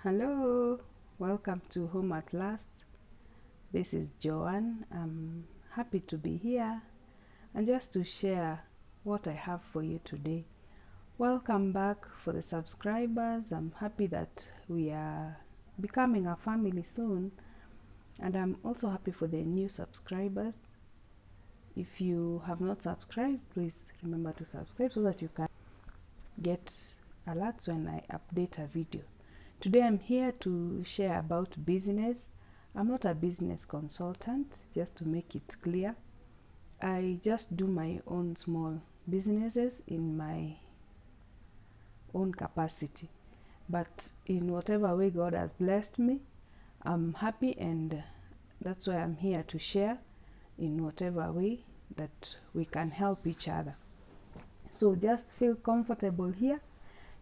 Hello, welcome to Home at Last. This is Joanne. I'm happy to be here and just to share what I have for you today. Welcome back for the subscribers. I'm happy that we are becoming a family soon, and I'm also happy for the new subscribers. If you have not subscribed, please remember to subscribe so that you can get alerts when I update a video. Today I'm here to share about business. I'm not a business consultant, just to make it clear. I just do my own small businesses in my own capacity. But in whatever way God has blessed me, I'm happy, and that's why I'm here to share in whatever way that we can help each other. So just feel comfortable here.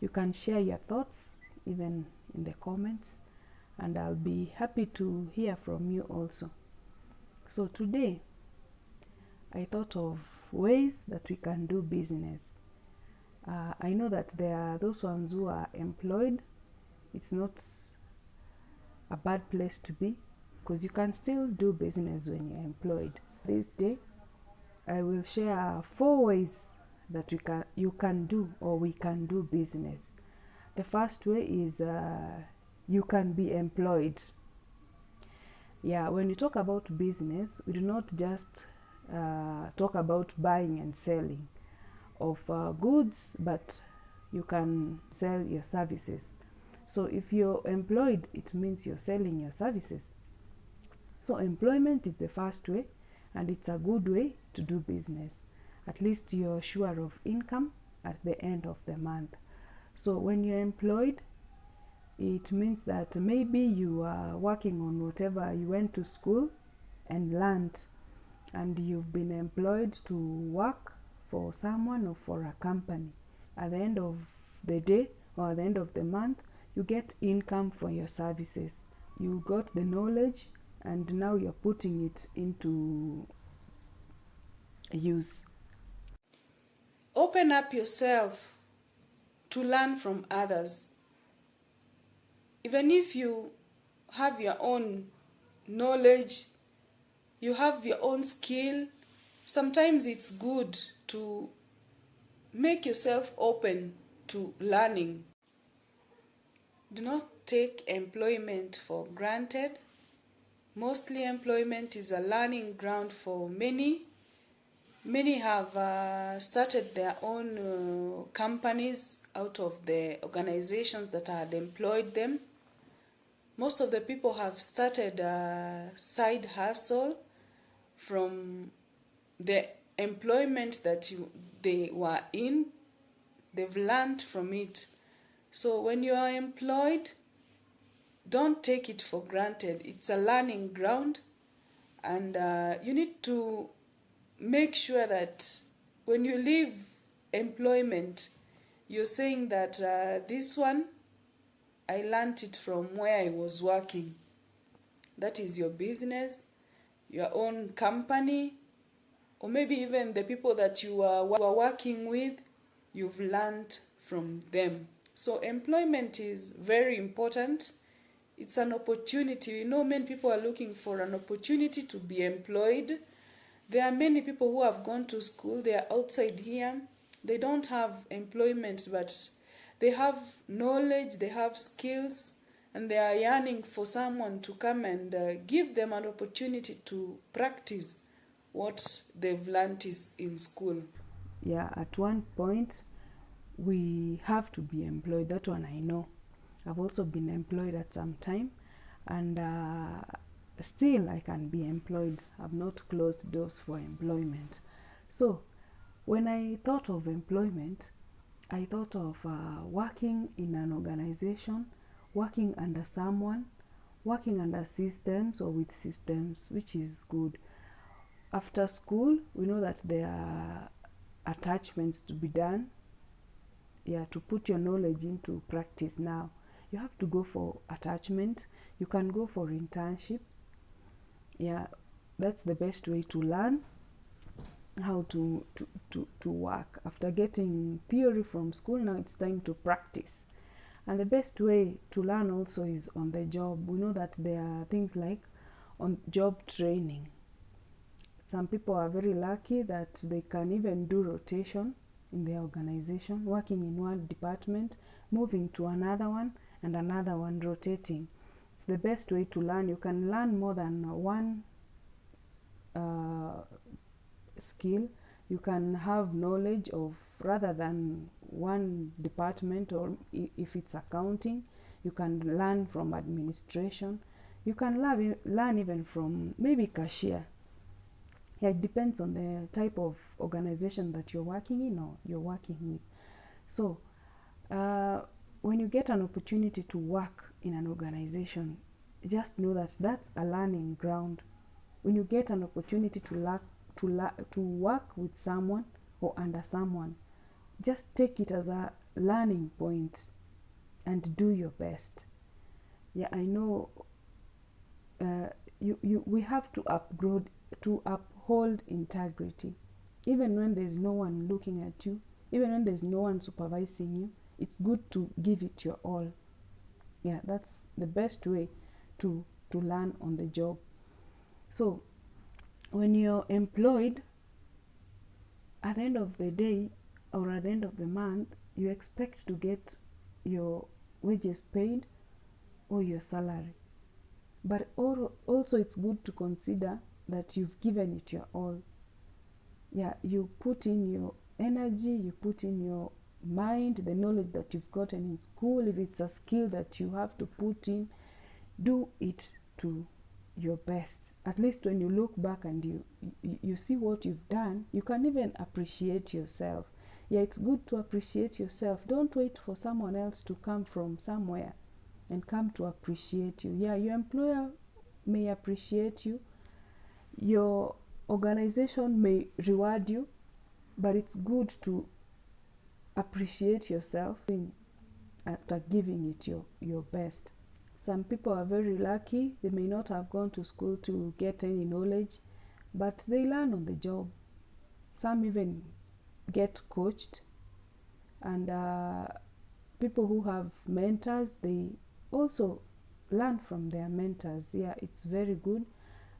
You can share your thoughts even in the comments, and I'll be happy to hear from you also. So today I thought of ways that we can do business. I know that there are those ones who are employed. It's not a bad place to be, because you can still do business when you're employed. This day I will share 4 ways that you can do, or we can do business. The first way is you can be employed. When you talk about business, we do not just talk about buying and selling of goods, but you can sell your services. So if you're employed, it means you're selling your services. So employment is the first way, and it's a good way to do business. At least you're sure of income at the end of the month. So when you're employed, it means that maybe you are working on whatever you went to school and learned, and you've been employed to work for someone or for a company. At the end of the day or at the end of the month, you get income for your services. You got the knowledge, and now you're putting it into use. Open up yourself to learn from others. Even if you have your own knowledge, you have your own skill, sometimes it's good to make yourself open to learning. Do not take employment for granted. Mostly employment is a learning ground for many. Many have started their own companies out of the organizations that had employed them. Most of the people have started a side hustle from the employment that they were in. They've learned from it. So when you are employed, don't take it for granted. It's a learning ground, and you need to make sure that when you leave employment, you're saying that this one, I learned it from where I was working. That is your business, your own company, or maybe even the people that you are working with, you've learned from them. So employment is very important. It's an opportunity. Many people are looking for an opportunity to be employed. There are many people who have gone to school, they are outside here, they don't have employment, but they have knowledge, they have skills, and they are yearning for someone to come and give them an opportunity to practice what they've learned in school. At one point, we have to be employed. That one I know. I've also been employed at some time, and still I can be employed. I've not closed doors for employment. So when I thought of employment, I thought of working in an organization, working under someone, working under systems or with systems, which is good. After school, we know that there are attachments to be done. To put your knowledge into practice now, you have to go for attachment. You can go for internships. That's the best way to learn how to work. After getting theory from school, now it's time to practice. And the best way to learn also is on the job. We know that there are things like on job training. Some people are very lucky that they can even do rotation in their organization, working in one department, moving to another one, and another one, rotating. It's the best way to learn. You can learn more than one skill. You can have knowledge of rather than one department, or if it's accounting, you can learn from administration. You can learn even from maybe cashier. Yeah, it depends on the type of organization that you're working in or you're working with. So when you get an opportunity to work in an organization, just know that that's a learning ground. When you get an opportunity to work with someone or under someone, just take it as a learning point and do your best. Yeah, I know we have to uphold integrity. Even when there's no one looking at you, even when there's no one supervising you, it's good to give it your all. Yeah, that's the best way to learn on the job. So when you're employed, at the end of the day or at the end of the month, you expect to get your wages paid or your salary. But also it's good to consider that you've given it your all. Yeah, you put in your energy, you put in your mind, the knowledge that you've gotten in school. If it's a skill that you have to put in, do it to your best. At least when you look back and you see what you've done, you can even appreciate yourself. Yeah, it's good to appreciate yourself. Don't wait for someone else to come from somewhere and come to appreciate you. Yeah, your employer may appreciate you, your organization may reward you, but it's good to appreciate yourself after giving it your best. Some people are very lucky. They may not have gone to school to get any knowledge, but they learn on the job. Some even get coached, and people who have mentors, they also learn from their mentors. Yeah, it's very good,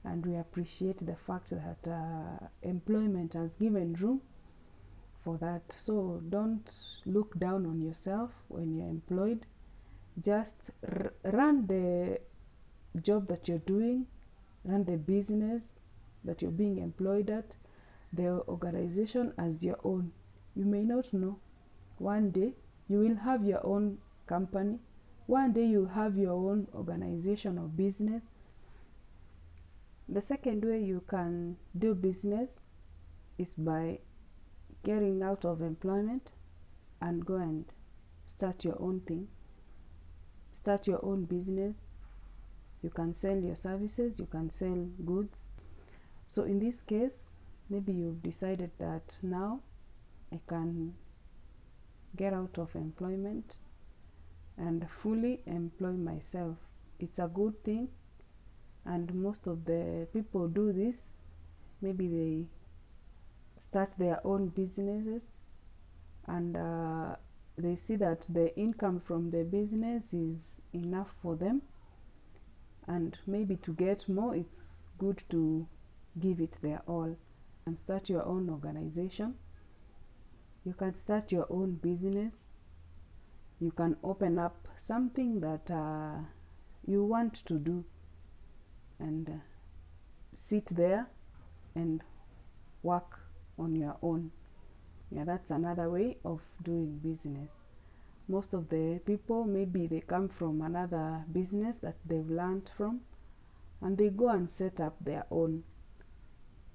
and we appreciate the fact that employment has given room for that. So don't look down on yourself when you're employed. Just run the job that you're doing, run the business that you're being employed at, the organization as your own. You may not know, one day you will have your own company, one day you'll have your own organization or business. The second way you can do business is by getting out of employment and go and start your own thing. Start your own business. You can sell your services, you can sell goods. So in this case, maybe you've decided that now I can get out of employment and fully employ myself. It's a good thing, and most of the people do this. Maybe they start their own businesses, and they see that the income from the business is enough for them, and maybe to get more, it's good to give it their all and start your own organization. You can start your own business. You can open up something that you want to do, and sit there and work on your own. Yeah, that's another way of doing business. Most of the people, maybe they come from another business that they've learned from, and they go and set up their own.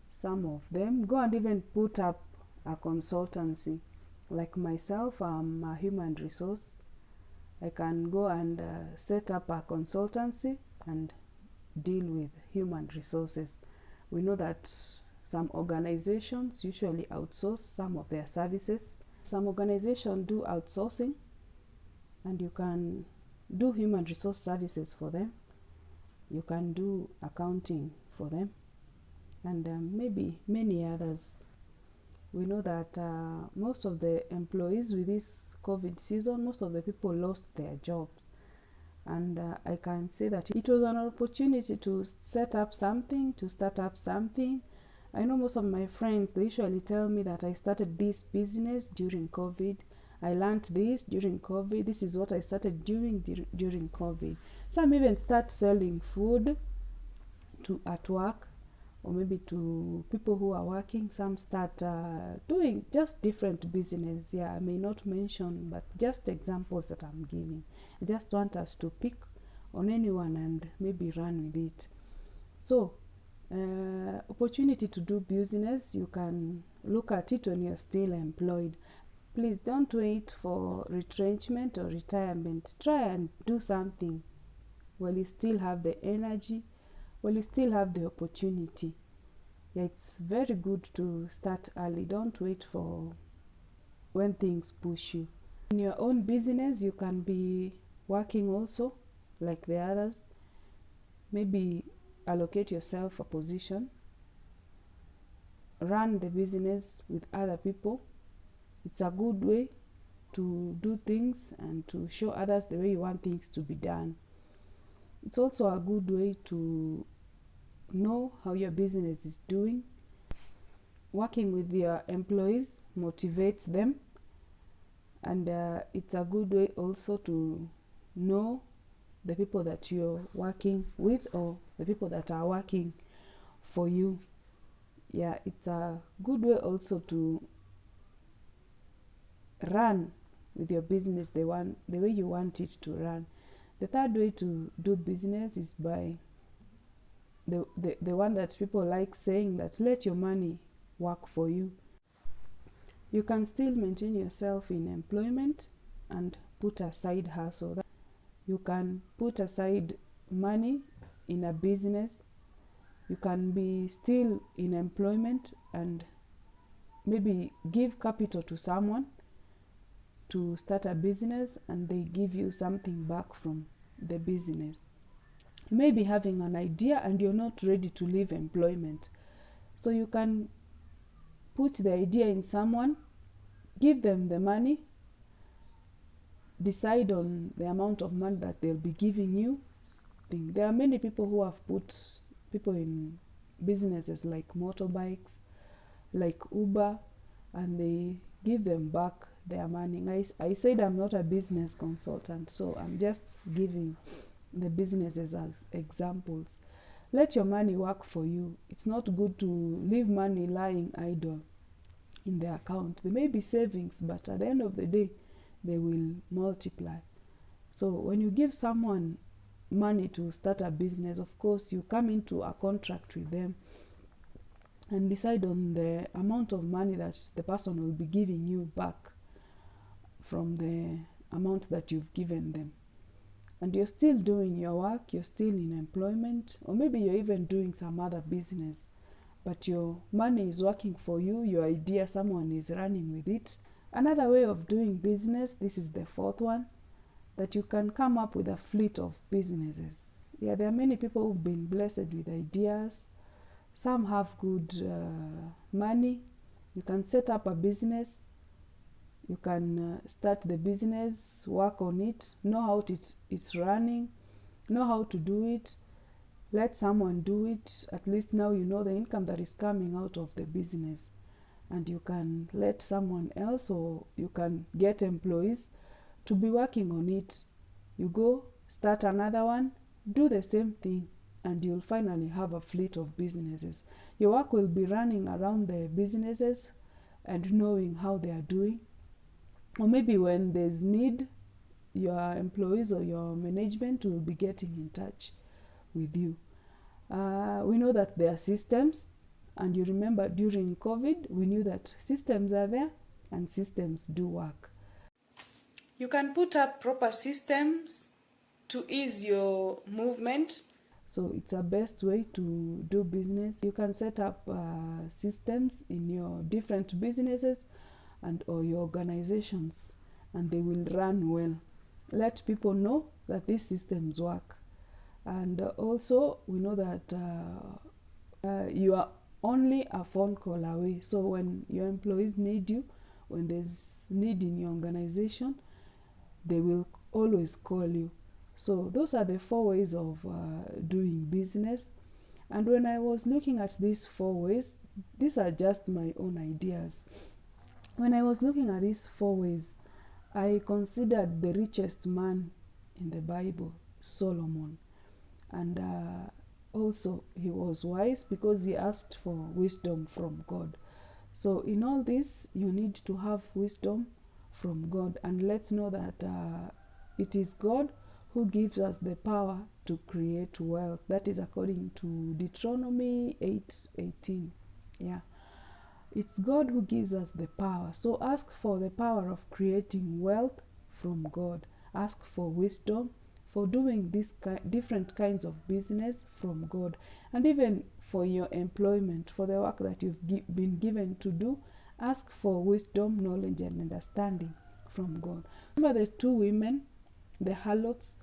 Some of them go and even put up a consultancy. Like myself, I'm a human resource. I can go and set up a consultancy and deal with human resources. We know that some organizations usually outsource some of their services. Some organizations do outsourcing, and you can do human resource services for them. You can do accounting for them, and maybe many others. we know that most of the employees with this COVID season, most of the people lost their jobs. And I can say that it was an opportunity to set up something, to start up something. I know most of my friends, they usually tell me that I started this business during COVID. I learned this during COVID. This is what I started doing during COVID. Some even start selling food at work, or maybe to people who are working. Some start doing just different business. Yeah, I may not mention, but just examples that I'm giving. I just want us to pick on anyone and maybe run with it. So opportunity to do business, you can look at it when you're still employed. Please don't wait for retrenchment or retirement. Try and do something while you still have the energy, while you still have the opportunity. Yeah, it's very good to start early. Don't wait for when things push you. In your own business, you can be working also like the others. Maybe allocate yourself a position. Run the business with other people. It's a good way to do things and to show others the way you want things to be done. It's also a good way to know how your business is doing. Working with your employees motivates them, and it's a good way also to know the people that you're working with or the people that are working for you. Yeah, it's a good way also to run with your business the way you want it to run. The third way to do business is by the one that people like saying, that let your money work for you. You can still maintain yourself in employment and put a side hustle. You can put aside money in a business. You can be still in employment and maybe give capital to someone to start a business, and they give you something back from the business. You may be having an idea and you're not ready to leave employment. So you can put the idea in someone, give them the money, decide on the amount of money that they'll be giving you. There are many people who have put people in businesses like motorbikes, like Uber, and they give them back their money. I said I'm not a business consultant, so I'm just giving the businesses as examples. Let your money work for you. It's not good to leave money lying idle in the account. There may be savings, but at the end of the day, they will multiply. So when you give someone money to start a business, of course, you come into a contract with them and decide on the amount of money that the person will be giving you back from the amount that you've given them. And you're still doing your work, you're still in employment, or maybe you're even doing some other business, but your money is working for you, your idea, someone is running with it. Another way of doing business, this is the fourth one, that you can come up with a fleet of businesses. Yeah, there are many people who've been blessed with ideas. Some have good money. You can set up a business. You can start the business, work on it, know how it's running, know how to do it. Let someone do it. At least now you know the income that is coming out of the business. And you can let someone else, or you can get employees to be working on it. You go start another one, do the same thing, and you'll finally have a fleet of businesses. Your work will be running around the businesses and knowing how they are doing. Or maybe when there's need, your employees or your management will be getting in touch with you. We know that there are systems, and you remember during COVID, we knew that systems are there and systems do work. You can put up proper systems to ease your movement. So it's a best way to do business. You can set up systems in your different businesses and or your organizations, and they will run well. Let people know that these systems work. And also we know that you are only a phone call away. So when your employees need you, when there's need in your organization, they will always call you. So those are the 4 ways of doing business. And when I was looking at these 4 ways, these are just my own ideas. When I was looking at these 4 ways, I considered the richest man in the Bible, Solomon. And also he was wise because he asked for wisdom from God. So in all this, you need to have wisdom from God. And let's know that it is God who gives us the power to create wealth. That is according to Deuteronomy 8:18. Yeah. It's God who gives us the power. So ask for the power of creating wealth from God. Ask for wisdom for doing these different kinds of business from God. And even for your employment, for the work that you've been given to do, ask for wisdom, knowledge, and understanding from God. Remember the 2 women, the harlots,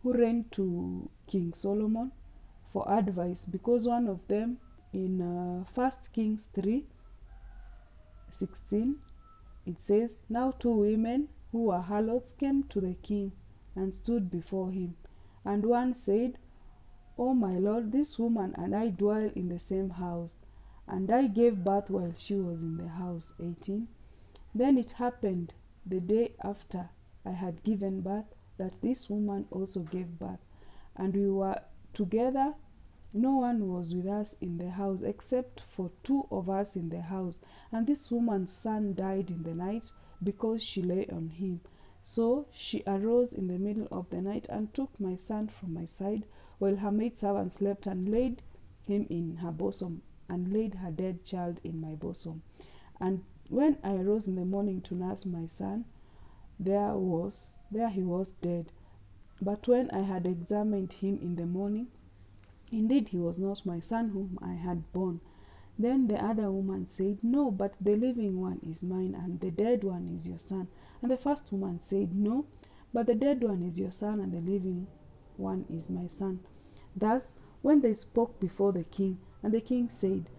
who ran to King Solomon for advice, because one of them in 1 Kings 3:16, it says, "Now 2 women who were harlots came to the king and stood before him. And one said, 'Oh my lord, this woman and I dwell in the same house, and I gave birth while she was in the house.' 18. Then it happened the day after I had given birth that this woman also gave birth, and we were together. No one was with us in the house except for 2 of us in the house. And this woman's son died in the night because she lay on him. So she arose in the middle of the night and took my son from my side, while her maidservant slept, and laid him in her bosom, and laid her dead child in my bosom. And when I arose in the morning to nurse my son, there he was dead. But when I had examined him in the morning, indeed he was not my son whom I had born. Then the other woman said, 'No, but the living one is mine, and the dead one is your son.' And the first woman said, 'No, but the dead one is your son, and the living one is my son.' Thus, when they spoke before the king, and the king said,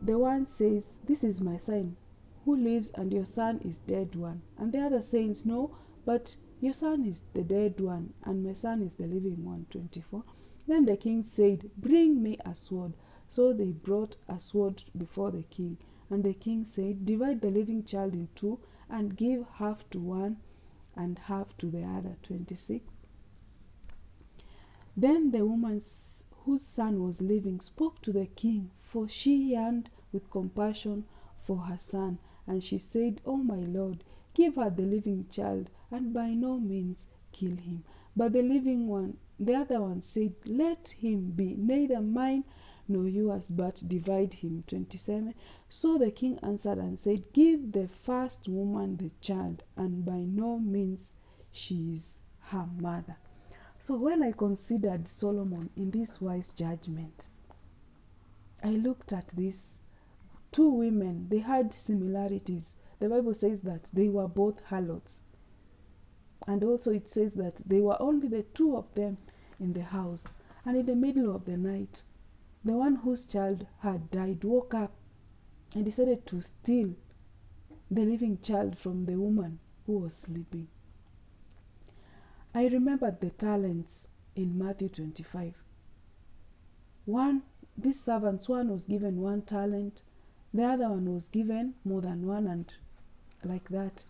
'The one says, This is my son, who lives, and your son is dead one.' And the other says, 'No, but your son is the dead one, and my son is the living one.' 24. Then the king said, 'Bring me a sword.' So they brought a sword before the king. And the king said, 'Divide the living child in 2, and give half to one and half to the other.' 26. Then the woman whose son was living spoke to the king, for she yearned with compassion for her son. And she said, 'Oh my lord, give her the living child, and by no means kill him.' But the other one said, 'Let him be neither mine nor yours, but divide him.' 27. So the king answered and said, 'Give the first woman the child, and by no means she is her mother.'" So when I considered Solomon in this wise judgment, I looked at these 2 women. They had similarities. The Bible says that they were both harlots. And also it says that they were only the 2 of them in the house. And in the middle of the night, the one whose child had died woke up and decided to steal the living child from the woman who was sleeping. I remembered the talents in Matthew 25. These servants, one was given 1 talent, the other one was given more than 1, and like that.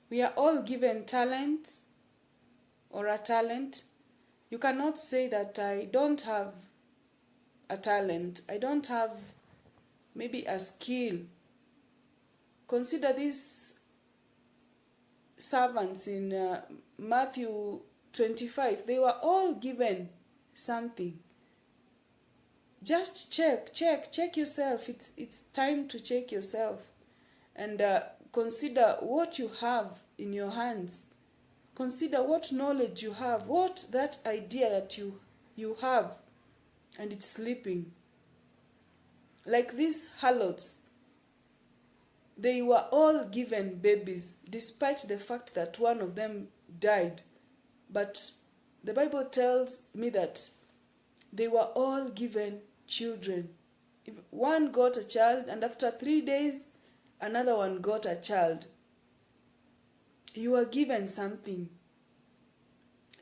We are all given talents or a talent. You cannot say that I don't have a talent, I don't have maybe a skill. Consider these servants in Matthew 25. They were all given something. Just check yourself. It's time to check yourself, and consider what you have in your hands. Consider what knowledge you have, what that idea that you have, and it's sleeping. Like these harlots, they were all given babies, despite the fact that one of them died. But the Bible tells me that they were all given children If one got a child and after 3 days, another one got a child, you are given something.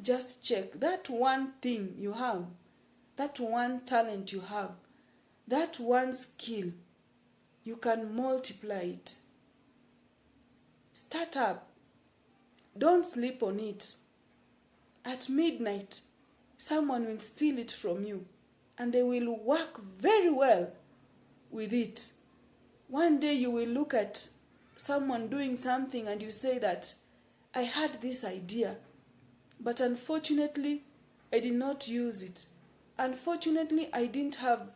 Just check that one thing you have, that one talent you have, that one skill, you can multiply it. Start up. Don't sleep on it. At midnight, someone will steal it from you and they will work very well with it. One day you will look at someone doing something and you say that, I had this idea, but unfortunately, I did not use it. Unfortunately, I didn't have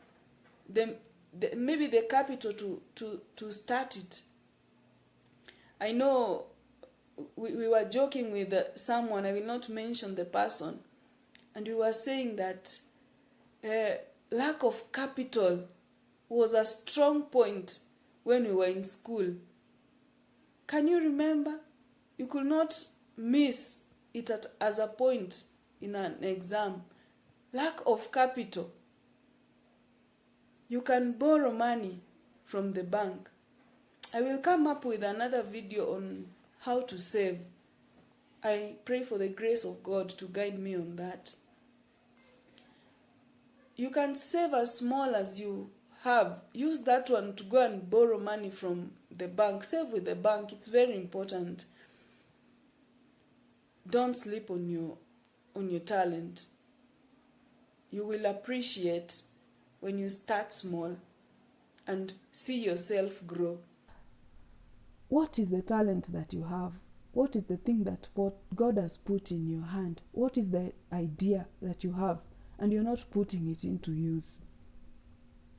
maybe the capital to start it. I know we were joking with someone, I will not mention the person, and we were saying that lack of capital was a strong point when we were in school. Can you remember? You could not miss it as a point in an exam. Lack of capital. You can borrow money from the bank. I will come up with another video on how to save. I pray for the grace of God to guide me on that. You can save as small as you have. Use that one to go and borrow money from the bank. Save with the bank. It's very important. Don't sleep on your talent. You will appreciate when you start small and see yourself grow. What is the talent that you have? What is the thing that God has put in your hand? What is the idea that you have and you're not putting it into use?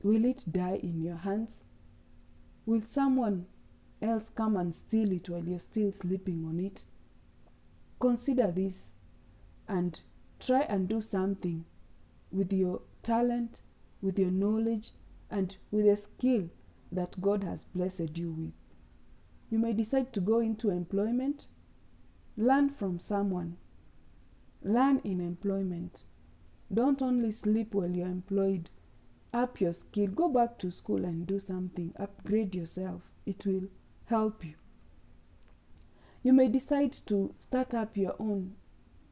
Will it die in your hands? Will someone else come and steal it while you're still sleeping on it? Consider this and try and do something with your talent, with your knowledge, and with the skill that God has blessed you with. You may decide to go into employment. Learn from someone. Learn in employment. Don't only sleep while you're employed. Up your skill. Go back to school and do something. Upgrade yourself. It will help you. You may decide to start up your own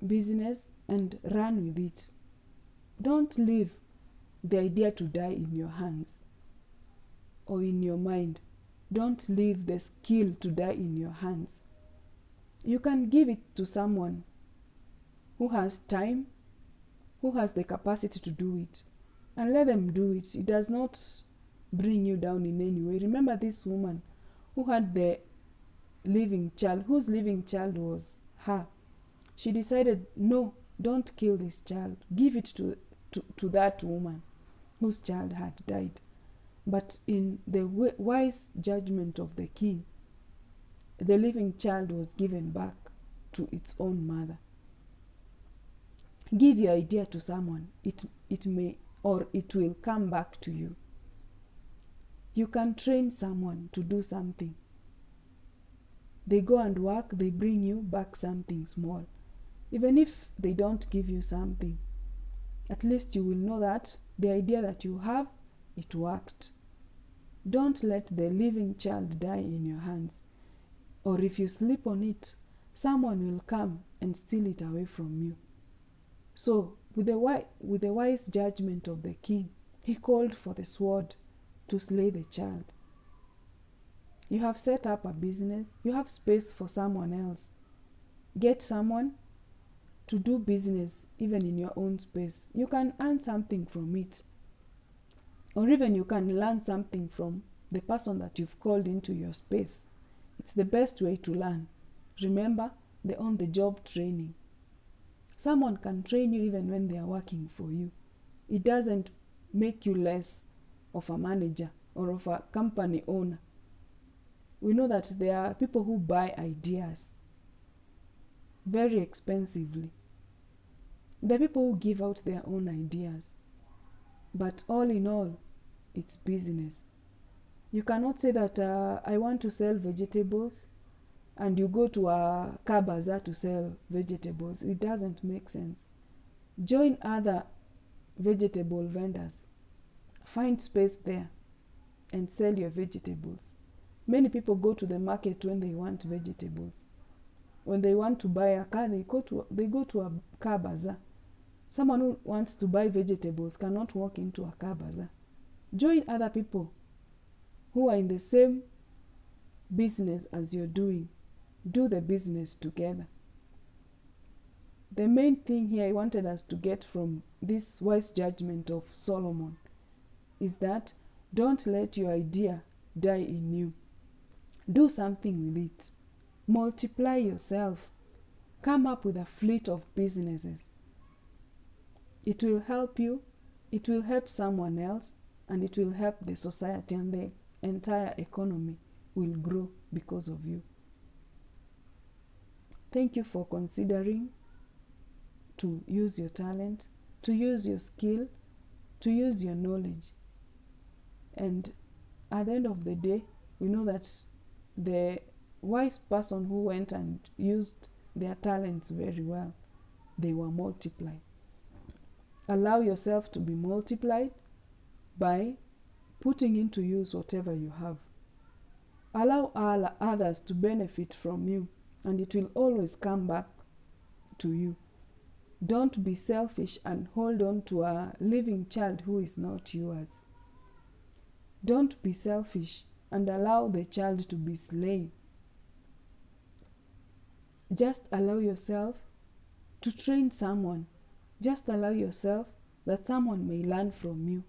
business and run with it. Don't leave the idea to die in your hands or in your mind. Don't leave the skill to die in your hands. You can give it to someone who has time, who has the capacity to do it, and let them do it. It does not bring you down in any way. Remember this woman who had the living child, whose living child was her. She decided, no, don't kill this child. Give it to that woman whose child had died. But in the wise judgment of the king, the living child was given back to its own mother. Give your idea to someone. It may or it will come back to you. You can train someone to do something. They go and work, they bring you back something small. Even if they don't give you something, at least you will know that the idea that you have, it worked. Don't let the living child die in your hands. Or if you sleep on it, someone will come and steal it away from you. So, with the wise judgment of the king, he called for the sword to slay the child. You have set up a business. You have space for someone else. Get someone to do business even in your own space. You can earn something from it. Or even you can learn something from the person that you've called into your space. It's the best way to learn. Remember the on-the-job training. Someone can train you even when they are working for you. It doesn't make you less of a manager or of a company owner. We know that there are people who buy ideas very expensively. There are people who give out their own ideas. But all in all, it's business. You cannot say that I want to sell vegetables and you go to a car bazaar to sell vegetables. It doesn't make sense. Join other vegetable vendors. find space there and sell your vegetables. Many people go to the market when they want vegetables. When they want to buy a car, they go to a car bazaar. Someone who wants to buy vegetables cannot walk into a car bazaar. Join other people who are in the same business as you're doing. Do the business together. The main thing here I wanted us to get from this wise judgment of Solomon is that don't let your idea die in you. Do something with it. Multiply yourself. Come up with a fleet of businesses. It will help you, it will help someone else, and it will help the society, and the entire economy will grow because of you. Thank you for considering to use your talent, to use your skill, to use your knowledge. And at the end of the day, we know that the wise person who went and used their talents very well, they were multiplied. Allow yourself to be multiplied by putting into use whatever you have. Allow others to benefit from you, and it will always come back to you. Don't be selfish and hold on to a living child who is not yours. Don't be selfish and allow the child to be slain. Just allow yourself to train someone. Just allow yourself that someone may learn from you.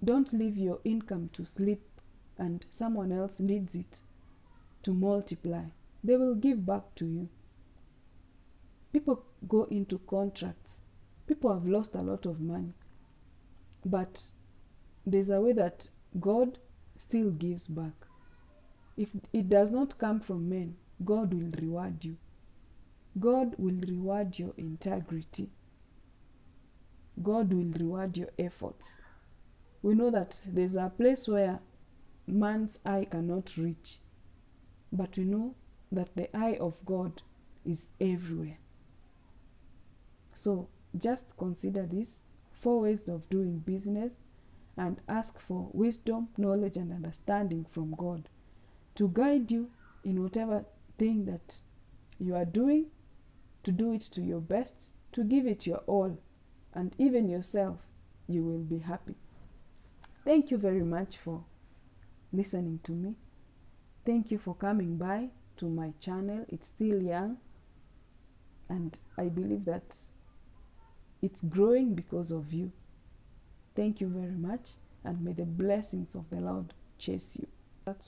Don't leave your income to sleep and someone else needs it to multiply. They will give back to you. People go into contracts. People have lost a lot of money. But there's a way that God still gives back. If it does not come from men, God will reward you. God will reward your integrity. God will reward your efforts. We know that there's a place where man's eye cannot reach, but we know that the eye of God is everywhere. So just consider these 4 ways of doing business and ask for wisdom, knowledge, and understanding from God to guide you in whatever thing that you are doing, to do it to your best, to give it your all, and even yourself, you will be happy. Thank you very much for listening to me. Thank you for coming by to my channel. It's still young, and I believe that it's growing because of you. Thank you very much, and may the blessings of the Lord chase you.